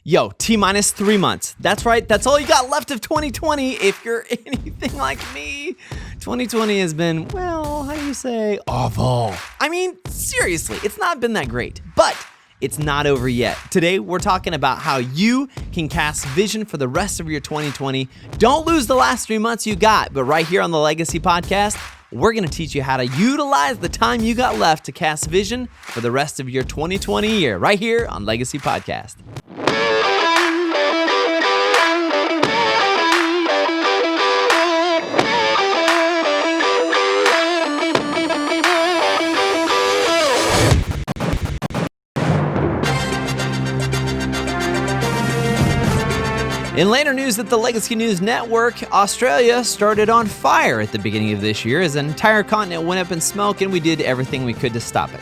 Yo, T-minus 3 months. That's right. That's all you got left of 2020. If you're anything like me, 2020 has been, well, how do you say, awful. I mean, seriously, it's not been that great, but it's not over yet. Today, we're talking about how you can cast vision for the rest of your 2020. Don't lose the last 3 months you got, but right here on the Legacy Podcast, we're going to teach you how to utilize the time you got left to cast vision for the rest of your 2020 year, right here on Legacy Podcast. In later news at the Legacy News Network, Australia started on fire at the beginning of this year as an entire continent went up in smoke, and we did everything we could to stop it.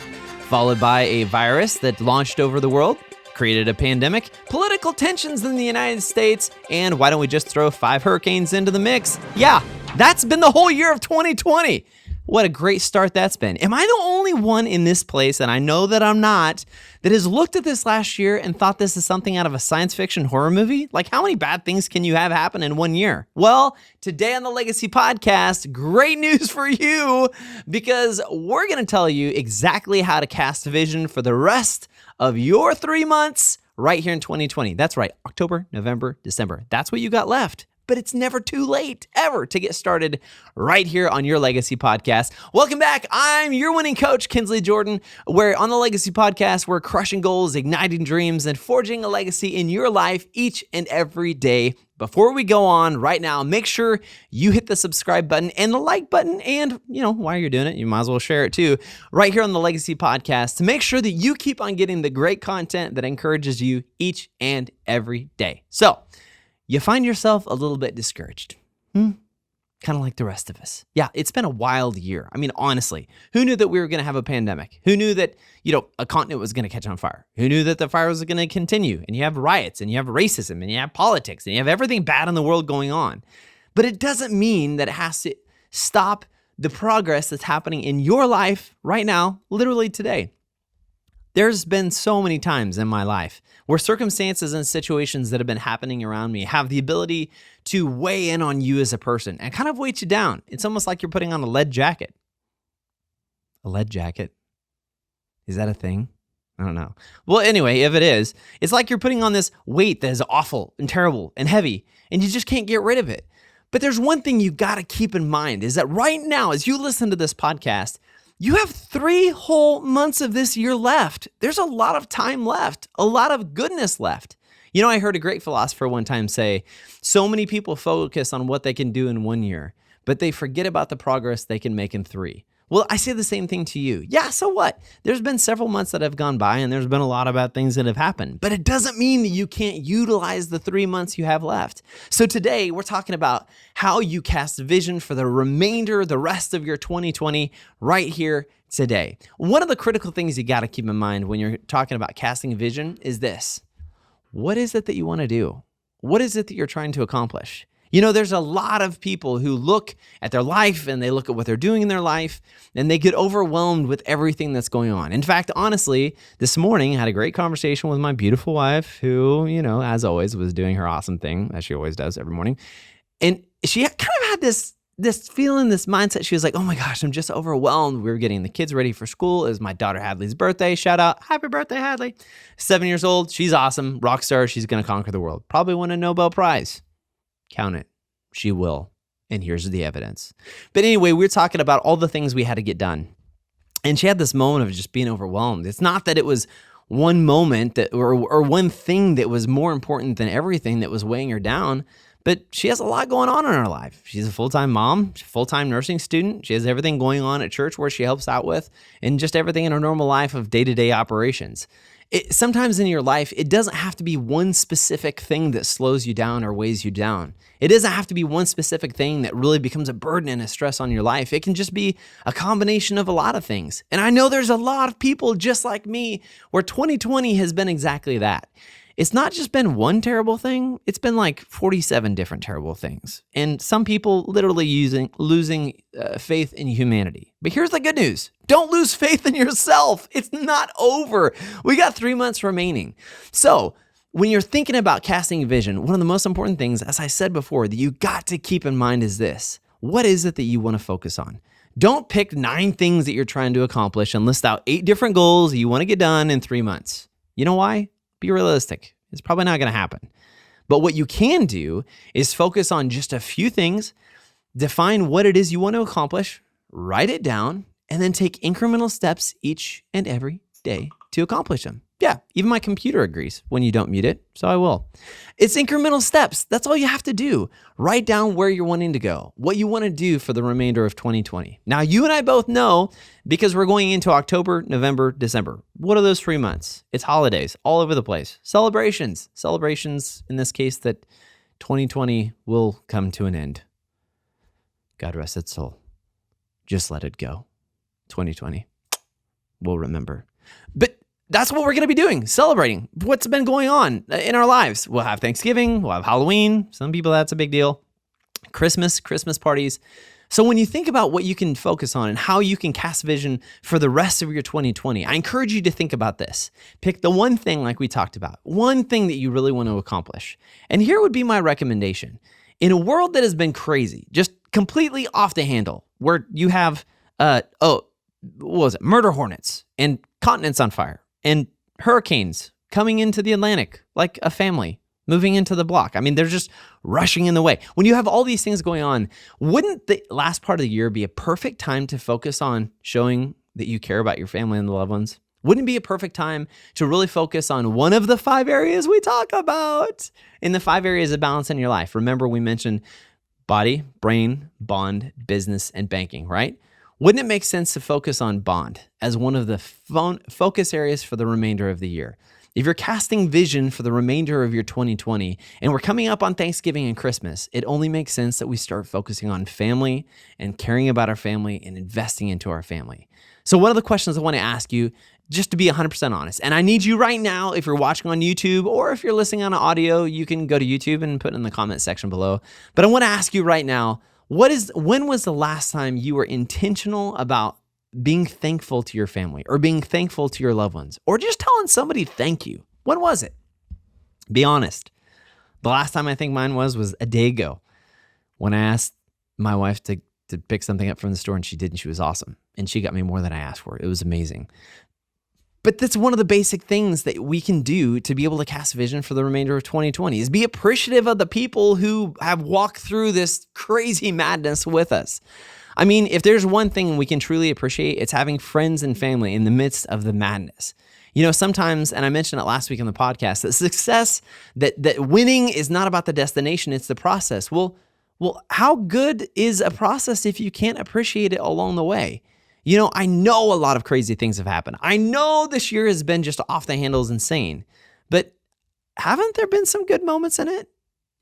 Followed by a virus that launched over the world, created a pandemic, political tensions in the United States, and why don't we just throw 5 hurricanes into the mix? Yeah, that's been the whole year of 2020. What a great start that's been. Am I the only one in this place, and I know that I'm not, that has looked at this last year and thought this is something out of a science fiction horror movie? Like, how many bad things can you have happen in 1 year? Well, today on the Legacy Podcast, great news for you, because we're going to tell you exactly how to cast vision for the rest of your 3 months right here in 2020. That's right, October, November, December. That's what you got left. But it's never too late, ever, to get started right here on your Legacy Podcast. Welcome back. I'm your winning coach, Kinsley Jordan, where on the Legacy Podcast, we're crushing goals, igniting dreams, and forging a legacy in your life each and every day. Before we go on right now, make sure you hit the subscribe button and the like button. And, while you're doing it, you might as well share it too, right here on the Legacy Podcast, to make sure that you keep on getting the great content that encourages you each and every day. So, you find yourself a little bit discouraged. Kind of like the rest of us. Yeah, it's been a wild year. I mean, honestly, who knew that we were going to have a pandemic? Who knew that, a continent was going to catch on fire? Who knew that the fire was going to continue? And you have riots, and you have racism, and you have politics, and you have everything bad in the world going on. But it doesn't mean that it has to stop the progress that's happening in your life right now, literally today. There's been so many times in my life where circumstances and situations that have been happening around me have the ability to weigh in on you as a person and kind of weight you down. It's almost like you're putting on a lead jacket. A lead jacket? Is that a thing? I don't know. Well, anyway, if it is, it's like you're putting on this weight that is awful and terrible and heavy, and you just can't get rid of it. But there's one thing you got to keep in mind is that right now, as you listen to this podcast, you have 3 whole months of this year left. There's a lot of time left, a lot of goodness left. I heard a great philosopher one time say, so many people focus on what they can do in 1 year, but they forget about the progress they can make in 3. Well, I say the same thing to you. Yeah, so what? There's been several months that have gone by, and there's been a lot of bad things that have happened, but it doesn't mean that you can't utilize the 3 months you have left. So today, we're talking about how you cast vision for the rest of your 2020 right here today. One of the critical things you got to keep in mind when you're talking about casting vision is this. What is it that you want to do? What is it that you're trying to accomplish? There's a lot of people who look at their life and they look at what they're doing in their life and they get overwhelmed with everything that's going on. In fact, honestly, this morning I had a great conversation with my beautiful wife who, as always, was doing her awesome thing, as she always does every morning. And she kind of had this feeling, this mindset. She was like, oh my gosh, I'm just overwhelmed. We were getting the kids ready for school. It was my daughter Hadley's birthday. Shout out. Happy birthday, Hadley. 7 years old. She's awesome. Rock star. She's going to conquer the world. Probably win a Nobel Prize. Count it. She will. And here's the evidence. But anyway, we're talking about all the things we had to get done. And she had this moment of just being overwhelmed. It's not that it was one moment that or one thing that was more important than everything that was weighing her down, but she has a lot going on in her life. She's a full-time mom, full-time nursing student. She has everything going on at church where she helps out with, and just everything in her normal life of day-to-day operations. Sometimes in your life, it doesn't have to be one specific thing that slows you down or weighs you down. It doesn't have to be one specific thing that really becomes a burden and a stress on your life. It can just be a combination of a lot of things. And I know there's a lot of people just like me where 2020 has been exactly that. It's not just been one terrible thing. It's been like 47 different terrible things. And some people literally losing faith in humanity. But here's the good news. Don't lose faith in yourself. It's not over. We got 3 months remaining. So When you're thinking about casting a vision, one of the most important things, as I said before, that you got to keep in mind is this. What is it that you want to focus on? Don't pick 9 things that you're trying to accomplish and list out 8 different goals that you want to get done in 3 months. You know why? Be realistic. It's probably not going to happen. But what you can do is focus on just a few things, define what it is you want to accomplish, write it down, and then take incremental steps each and every day to accomplish them. Yeah, even my computer agrees when you don't mute it, so I will. It's incremental steps. That's all you have to do. Write down where you're wanting to go, what you want to do for the remainder of 2020. Now, you and I both know, because we're going into October, November, December. What are those 3 months? It's holidays all over the place. Celebrations in this case that 2020 will come to an end. God rest its soul. Just let it go. 2020. We'll remember. But that's what we're going to be doing, celebrating what's been going on in our lives. We'll have Thanksgiving, we'll have Halloween. Some people, that's a big deal. Christmas parties. So when you think about what you can focus on and how you can cast vision for the rest of your 2020, I encourage you to think about this. Pick the one thing like we talked about, one thing that you really want to accomplish. And here would be my recommendation. In a world that has been crazy, just completely off the handle, where you have, murder hornets and continents on fire, and hurricanes coming into the Atlantic like a family moving into the block. I mean, they're just rushing in the way. When you have all these things going on, wouldn't the last part of the year be a perfect time to focus on showing that you care about your family and the loved ones? Wouldn't it be a perfect time to really focus on one of the 5 areas we talk about in the 5 areas of balance in your life? Remember, we mentioned body, brain, bond, business, and banking, right? Wouldn't it make sense to focus on bond as one of the focus areas for the remainder of the year? If you're casting vision for the remainder of your 2020, and we're coming up on Thanksgiving and Christmas, it only makes sense that we start focusing on family and caring about our family and investing into our family. So one of the questions I want to ask you, just to be 100% honest, and I need you right now, if you're watching on YouTube or if you're listening on audio, you can go to YouTube and put it in the comment section below. But I want to ask you right now, when was the last time you were intentional about being thankful to your family or being thankful to your loved ones or just telling somebody thank you? When was it? Be honest. The last time I think mine was a day ago when I asked my wife to pick something up from the store, and she did, and she was awesome. And she got me more than I asked for. It was amazing. But that's one of the basic things that we can do to be able to cast vision for the remainder of 2020 is be appreciative of the people who have walked through this crazy madness with us. I mean, if there's one thing we can truly appreciate, it's having friends and family in the midst of the madness. You know, sometimes, and I mentioned it last week on the podcast, that success, that winning is not about the destination, it's the process. Well, how good is a process if you can't appreciate it along the way? You know, I know a lot of crazy things have happened. I know this year has been just off the handles insane, but haven't there been some good moments in it?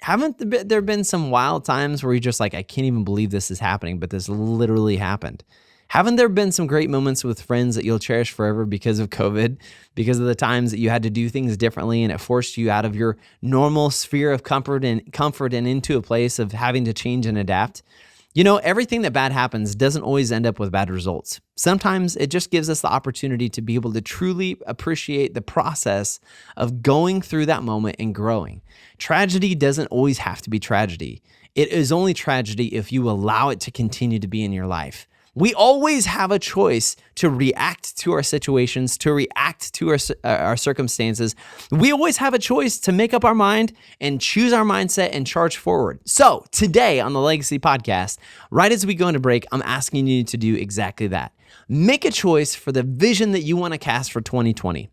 Haven't there been some wild times where you're just like, I can't even believe this is happening, but this literally happened? Haven't there been some great moments with friends that you'll cherish forever because of COVID, because of the times that you had to do things differently and it forced you out of your normal sphere of comfort and into a place of having to change and adapt? You know, everything that bad happens doesn't always end up with bad results. Sometimes it just gives us the opportunity to be able to truly appreciate the process of going through that moment and growing. Tragedy doesn't always have to be tragedy. It is only tragedy if you allow it to continue to be in your life. We always have a choice to react to our situations, to react to our circumstances. We always have a choice to make up our mind and choose our mindset and charge forward. So today on the Legacy Podcast, right as we go into break, I'm asking you to do exactly that. Make a choice for the vision that you want to cast for 2020.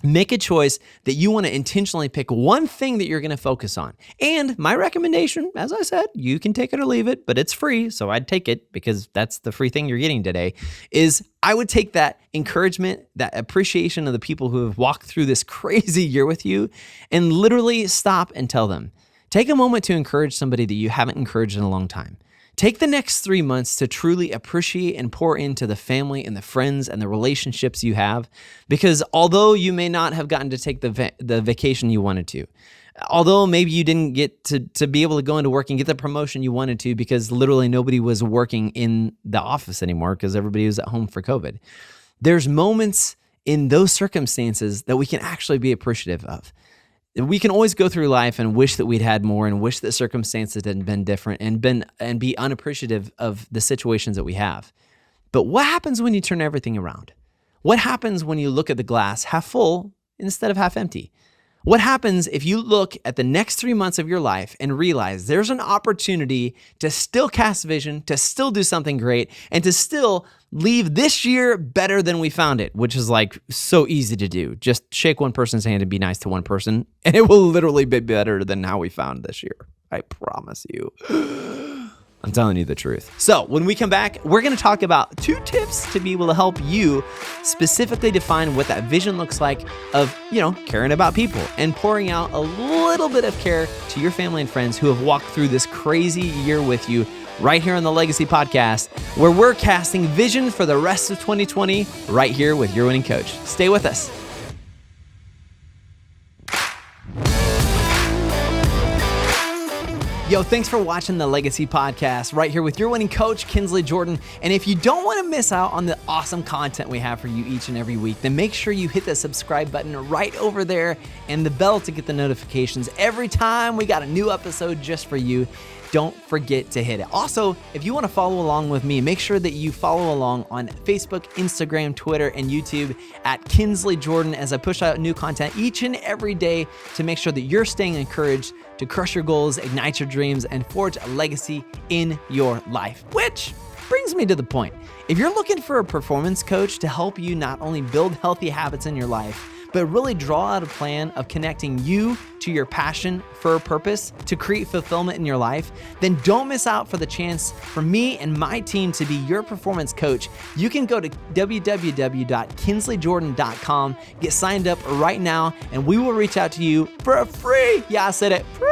Make a choice that you want to intentionally pick one thing that you're going to focus on. And my recommendation, as I said, you can take it or leave it, but it's free, so I'd take it because that's the free thing you're getting today, is I would take that encouragement, that appreciation of the people who have walked through this crazy year with you and literally stop and tell them. Take a moment to encourage somebody that you haven't encouraged in a long time. Take the next 3 months to truly appreciate and pour into the family and the friends and the relationships you have, because although you may not have gotten to take the vacation you wanted to, although maybe you didn't get to be able to go into work and get the promotion you wanted to because literally nobody was working in the office anymore because everybody was at home for COVID, there's moments in those circumstances that we can actually be appreciative of. We can always go through life and wish that we'd had more and wish that circumstances had been different and be unappreciative of the situations that we have. But what happens when you turn everything around? What happens when you look at the glass half full instead of half empty? What happens if you look at the next 3 months of your life and realize there's an opportunity to still cast vision, to still do something great, and to still leave this year better than we found it, which is like so easy to do. Just shake one person's hand and be nice to one person, and it will literally be better than how we found this year. I promise you. I'm telling you the truth. So when we come back, we're going to talk about 2 tips to be able to help you specifically define what that vision looks like of, caring about people and pouring out a little bit of care to your family and friends who have walked through this crazy year with you right here on the Legacy Podcast, where we're casting vision for the rest of 2020 right here with your winning coach. Stay with us. Yo, thanks for watching the Legacy Podcast right here with your winning coach, Kinsley Jordan. And if you don't want to miss out on the awesome content we have for you each and every week, then make sure you hit the subscribe button right over there and the bell to get the notifications every time we got a new episode just for you. Don't forget to hit it. Also, if you want to follow along with me, make sure that you follow along on Facebook, Instagram, Twitter, and YouTube at Kinsley Jordan as I push out new content each and every day to make sure that you're staying encouraged to crush your goals, ignite your dreams, and forge a legacy in your life. Which brings me to the point. If you're looking for a performance coach to help you not only build healthy habits in your life, but really draw out a plan of connecting you to your passion for a purpose to create fulfillment in your life, then don't miss out for the chance for me and my team to be your performance coach. You can go to www.kinsleyjordan.com, get signed up right now, and we will reach out to you for a free, yeah, I said it, free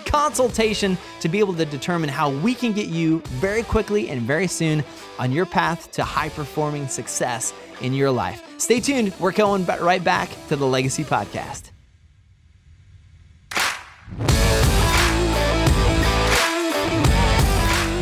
consultation to be able to determine how we can get you very quickly and very soon on your path to high-performing success in your life. Stay tuned. We're going right back to the Legacy Podcast.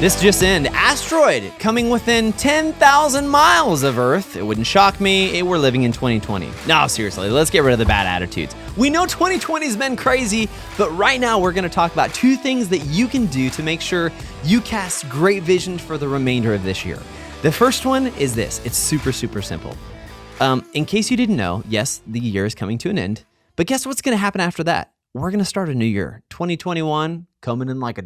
This just in, asteroid coming within 10,000 miles of Earth. It wouldn't shock me. We're living in 2020. No, seriously, let's get rid of the bad attitudes. We know 2020's been crazy, but right now we're going to talk about 2 things that you can do to make sure you cast great vision for the remainder of this year. The first one is this. It's super, super simple. In case you didn't know, yes, the year is coming to an end, but guess what's going to happen after that? We're going to start a new year. 2021 coming in like a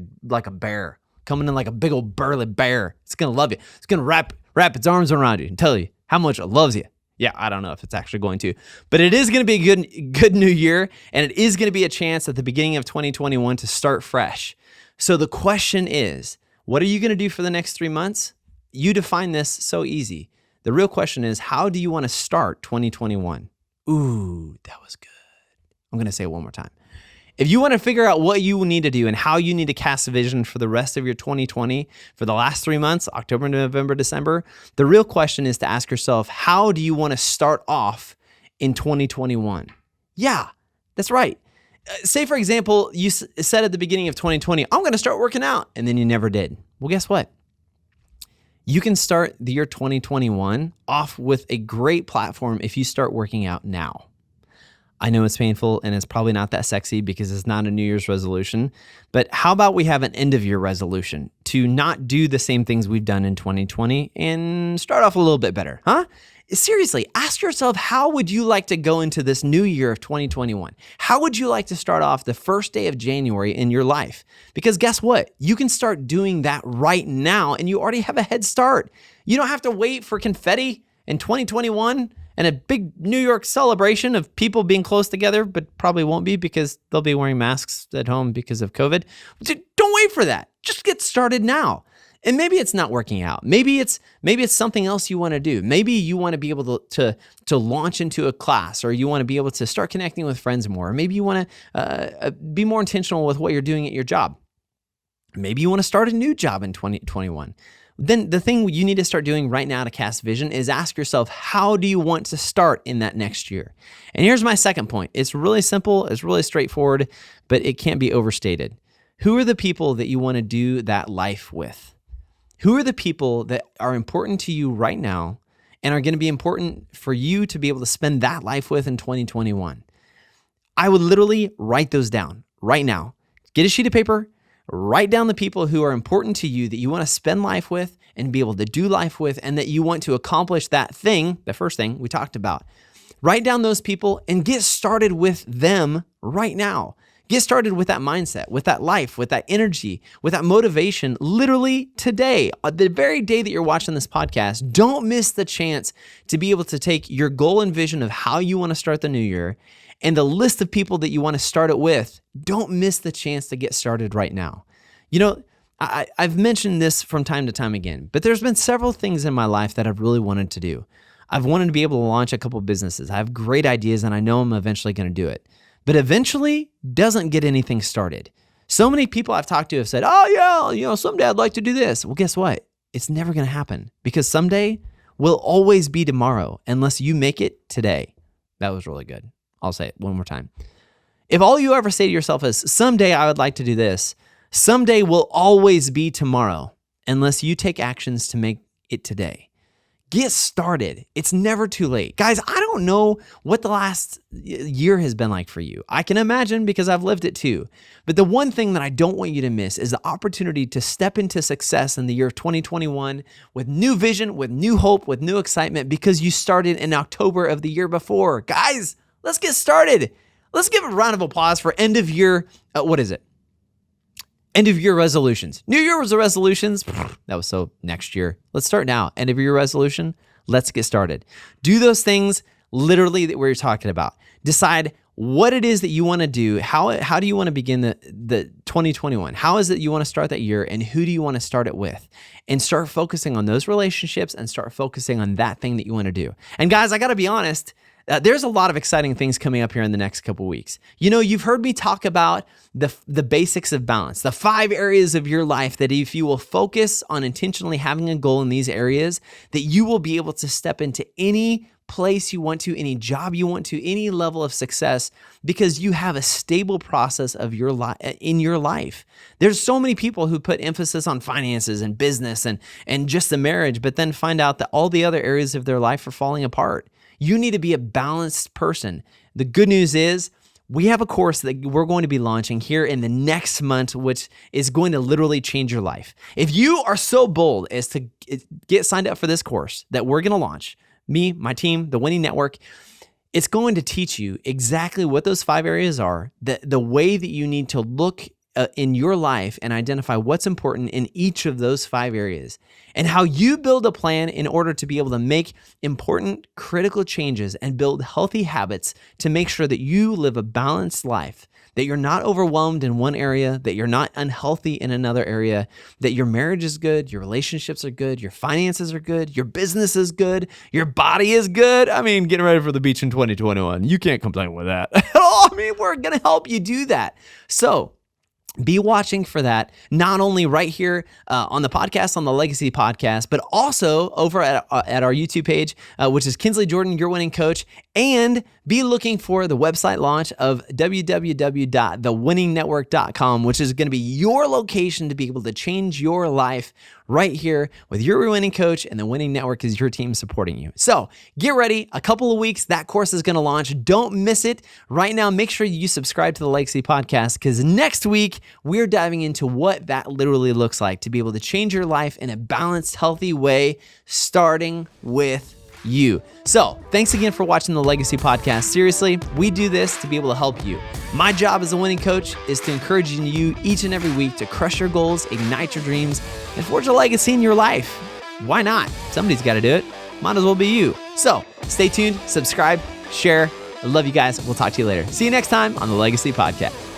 bear. Coming in like a big old burly bear. It's going to love you. It's going to wrap its arms around you and tell you how much it loves you. Yeah, I don't know if it's actually going to, but it is going to be a good new year, and it is going to be a chance at the beginning of 2021 to start fresh. So the question is, what are you going to do for the next 3 months? You define this so easy. The real question is, how do you want to start 2021? Ooh, that was good. I'm going to say it one more time. If you want to figure out what you need to do and how you need to cast a vision for the rest of your 2020, for the last 3 months, October, November, December, the real question is to ask yourself, how do you want to start off in 2021? Yeah, that's right. Say, for example, you said at the beginning of 2020, I'm going to start working out, and then you never did. Well, guess what? You can start the year 2021 off with a great platform if you start working out now. I know it's painful and it's probably not that sexy because it's not a New Year's resolution, but how about we have an end of year resolution to not do the same things we've done in 2020 and start off a little bit better, huh? Seriously, ask yourself, how would you like to go into this new year of 2021? How would you like to start off the first day of January in your life? Because guess what? You can start doing that right now and you already have a head start. You don't have to wait for confetti in 2021 and a big New York celebration of people being close together, but probably won't be because they'll be wearing masks at home because of COVID. Don't wait for that. Just get started now. And maybe it's not working out. Maybe it's something else you want to do. Maybe you want to be able to launch into a class, or you want to be able to start connecting with friends more. Or maybe you want to be more intentional with what you're doing at your job. Maybe you want to start a new job in 2021. Then the thing you need to start doing right now to cast vision is ask yourself, how do you want to start in that next year? And here's my second point. It's really simple. It's really straightforward, but it can't be overstated. Who are the people that you want to do that life with? Who are the people that are important to you right now and are going to be important for you to be able to spend that life with in 2021? I would literally write those down right now. Get a sheet of paper, write down the people who are important to you that you want to spend life with and be able to do life with, and that you want to accomplish that thing, the first thing we talked about. Write down those people and get started with them right now. Get started with that mindset, with that life, with that energy, with that motivation, literally today, the very day that you're watching this podcast. Don't miss the chance to be able to take your goal and vision of how you want to start the new year and the list of people that you want to start it with. Don't miss the chance to get started right now. You know, I've mentioned this from time to time again, but there's been several things in my life that I've really wanted to do. I've wanted to be able to launch a couple businesses. I have great ideas and I know I'm eventually going to do it. But eventually doesn't get anything started. So many people I've talked to have said, oh yeah, someday I'd like to do this. Well, guess what? It's never going to happen because someday will always be tomorrow unless you make it today. That was really good. I'll say it one more time. If all you ever say to yourself is, someday I would like to do this, someday will always be tomorrow unless you take actions to make it today. Get started. It's never too late. Guys, I don't know what the last year has been like for you. I can imagine because I've lived it too. But the one thing that I don't want you to miss is the opportunity to step into success in the year 2021 with new vision, with new hope, with new excitement because you started in October of the year before. Guys, let's get started. Let's give a round of applause for end of year, End of year resolutions. New Year's resolutions. That was so next year. Let's start now. End of year resolution. Let's get started. Do those things literally that we're talking about. Decide what it is that you want to do. How do you want to begin the 2021? How is it you want to start that year, and who do you want to start it with? And start focusing on those relationships and start focusing on that thing that you want to do. And guys, I got to be honest, there's a lot of exciting things coming up here in the next couple weeks. You know, you've heard me talk about the basics of balance, the 5 areas of your life that if you will focus on intentionally having a goal in these areas, that you will be able to step into any place you want to, any job you want to, any level of success, because you have a stable process of your in your life. There's so many people who put emphasis on finances and business and just the marriage, but then find out that all the other areas of their life are falling apart. You need to be a balanced person. The good news is we have a course that we're going to be launching here in the next month, which is going to literally change your life. If you are so bold as to get signed up for this course that we're going to launch, me, my team, the Winning Network, it's going to teach you exactly what those 5 areas are, the way that you need to look in your life and identify what's important in each of those 5 areas, and how you build a plan in order to be able to make important, critical changes and build healthy habits to make sure that you live a balanced life, that you're not overwhelmed in one area, that you're not unhealthy in another area, that your marriage is good, your relationships are good, your finances are good, your business is good, your body is good. I mean, getting ready for the beach in 2021. You can't complain with that at all. I mean, we're going to help you do that. So, be watching for that, not only right here on the podcast, on the Legacy Podcast, but also over at our YouTube page, which is Kinsley Jordan, Your Winning Coach, and be looking for the website launch of www.thewinningnetwork.com, which is going to be your location to be able to change your life right here with your winning coach, and the Winning Network is your team supporting you. So get ready. A couple of weeks, that course is going to launch. Don't miss it. Right now, make sure you subscribe to the Legacy Podcast, because next week, we're diving into what that literally looks like to be able to change your life in a balanced, healthy way, starting with you. So thanks again for watching the Legacy Podcast. Seriously, we do this to be able to help you. My job as a winning coach is to encourage you each and every week to crush your goals, ignite your dreams, and forge a legacy in your life. Why not? Somebody's got to do it. Might as well be you. So stay tuned, subscribe, share. I love you guys. We'll talk to you later. See you next time on the Legacy Podcast.